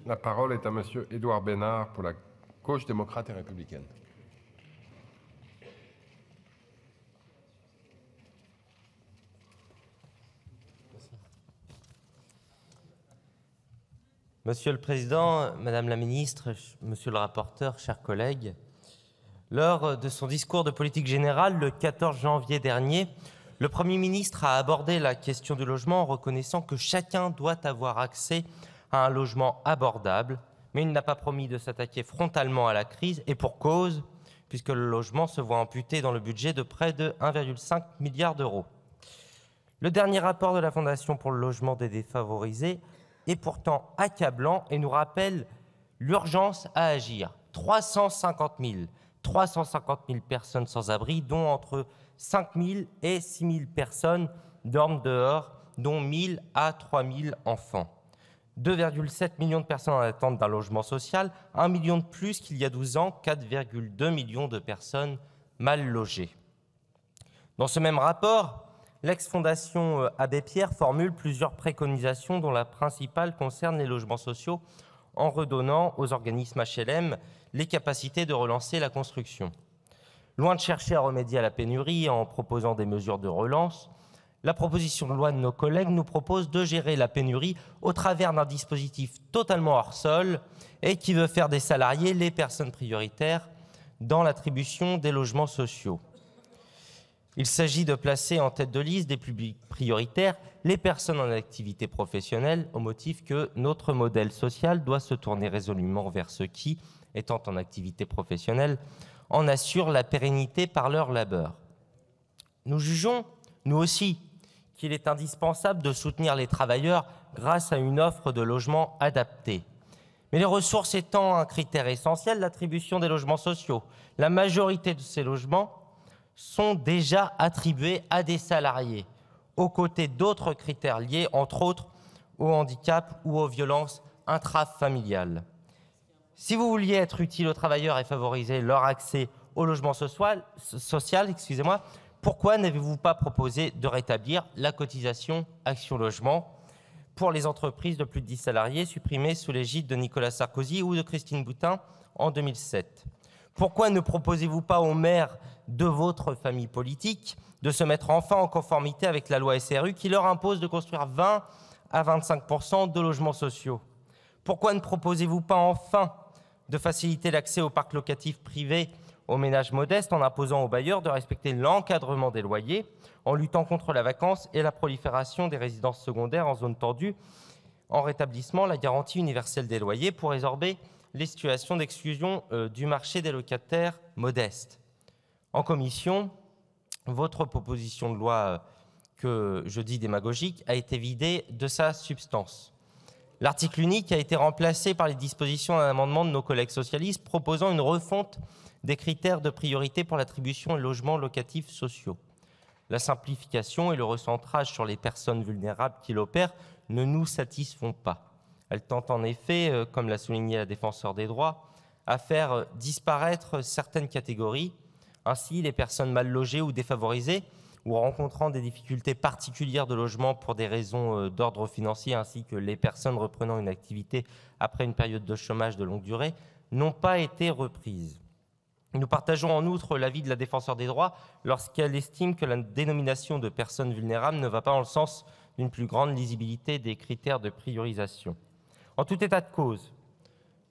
La parole est à Monsieur Édouard Bénard pour la Gauche démocrate et républicaine. Monsieur le Président, Madame la Ministre, Monsieur le rapporteur, chers collègues, lors de son discours de politique générale le 14 janvier dernier, le Premier ministre a abordé la question du logement en reconnaissant que chacun doit avoir accès à un logement abordable, mais il n'a pas promis de s'attaquer frontalement à la crise, et pour cause, puisque le logement se voit amputé dans le budget de près de 1,5 milliard d'euros. Le dernier rapport de la Fondation pour le logement des défavorisés est pourtant accablant et nous rappelle l'urgence à agir. 350 000 personnes sans abri, dont entre 5 000 et 6 000 personnes dorment dehors, dont 1 000 à 3 000 enfants. 2,7 millions de personnes en attente d'un logement social, 1 million de plus qu'il y a 12 ans, 4,2 millions de personnes mal logées. Dans ce même rapport, l'ex-fondation Abbé Pierre formule plusieurs préconisations dont la principale concerne les logements sociaux en redonnant aux organismes HLM les capacités de relancer la construction. Loin de chercher à remédier à la pénurie en proposant des mesures de relance, la proposition de loi de nos collègues nous propose de gérer la pénurie au travers d'un dispositif totalement hors sol et qui veut faire des salariés les personnes prioritaires dans l'attribution des logements sociaux. Il s'agit de placer en tête de liste des publics prioritaires les personnes en activité professionnelle au motif que notre modèle social doit se tourner résolument vers ceux qui, étant en activité professionnelle, en assurent la pérennité par leur labeur. Nous jugeons, nous aussi, qu'il est indispensable de soutenir les travailleurs grâce à une offre de logements adaptée. Mais les ressources étant un critère essentiel, l'attribution des logements sociaux, la majorité de ces logements sont déjà attribués à des salariés, aux côtés d'autres critères liés, entre autres, au handicap ou aux violences intrafamiliales. Si vous vouliez être utile aux travailleurs et favoriser leur accès au logement social, pourquoi n'avez-vous pas proposé de rétablir la cotisation Action Logement pour les entreprises de plus de 10 salariés supprimée sous l'égide de Nicolas Sarkozy ou de Christine Boutin en 2007 ? Pourquoi ne proposez-vous pas aux maires de votre famille politique de se mettre enfin en conformité avec la loi SRU qui leur impose de construire 20 à 25% de logements sociaux? Pourquoi ne proposez-vous pas enfin de faciliter l'accès au parc locatif privé aux ménages modestes en imposant aux bailleurs de respecter l'encadrement des loyers, en luttant contre la vacance et la prolifération des résidences secondaires en zone tendue, en rétablissant la garantie universelle des loyers pour résorber les situations d'exclusion du marché des locataires modestes? En commission, votre proposition de loi, que je dis démagogique, a été vidée de sa substance. L'article unique a été remplacé par les dispositions d'un amendement de nos collègues socialistes proposant une refonte des critères de priorité pour l'attribution des logements locatifs sociaux. La simplification et le recentrage sur les personnes vulnérables qui l'opèrent ne nous satisfont pas. Elle tente en effet, comme l'a souligné la défenseure des droits, à faire disparaître certaines catégories. Ainsi, les personnes mal logées ou défavorisées ou rencontrant des difficultés particulières de logement pour des raisons d'ordre financier, ainsi que les personnes reprenant une activité après une période de chômage de longue durée, n'ont pas été reprises. Nous partageons en outre l'avis de la défenseure des droits lorsqu'elle estime que la dénomination de personnes vulnérables ne va pas dans le sens d'une plus grande lisibilité des critères de priorisation. En tout état de cause,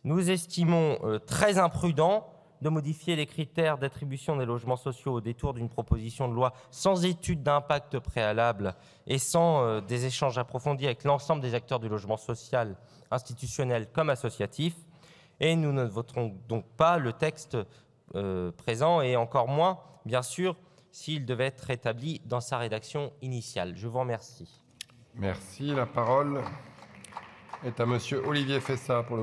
nous estimons très imprudent de modifier les critères d'attribution des logements sociaux au détour d'une proposition de loi sans étude d'impact préalable et sans des échanges approfondis avec l'ensemble des acteurs du logement social, institutionnel comme associatif. Et nous ne voterons donc pas le texte présent, et encore moins, bien sûr, s'il devait être rétabli dans sa rédaction initiale. Je vous remercie. Merci. La parole est à Monsieur Olivier Fessa pour le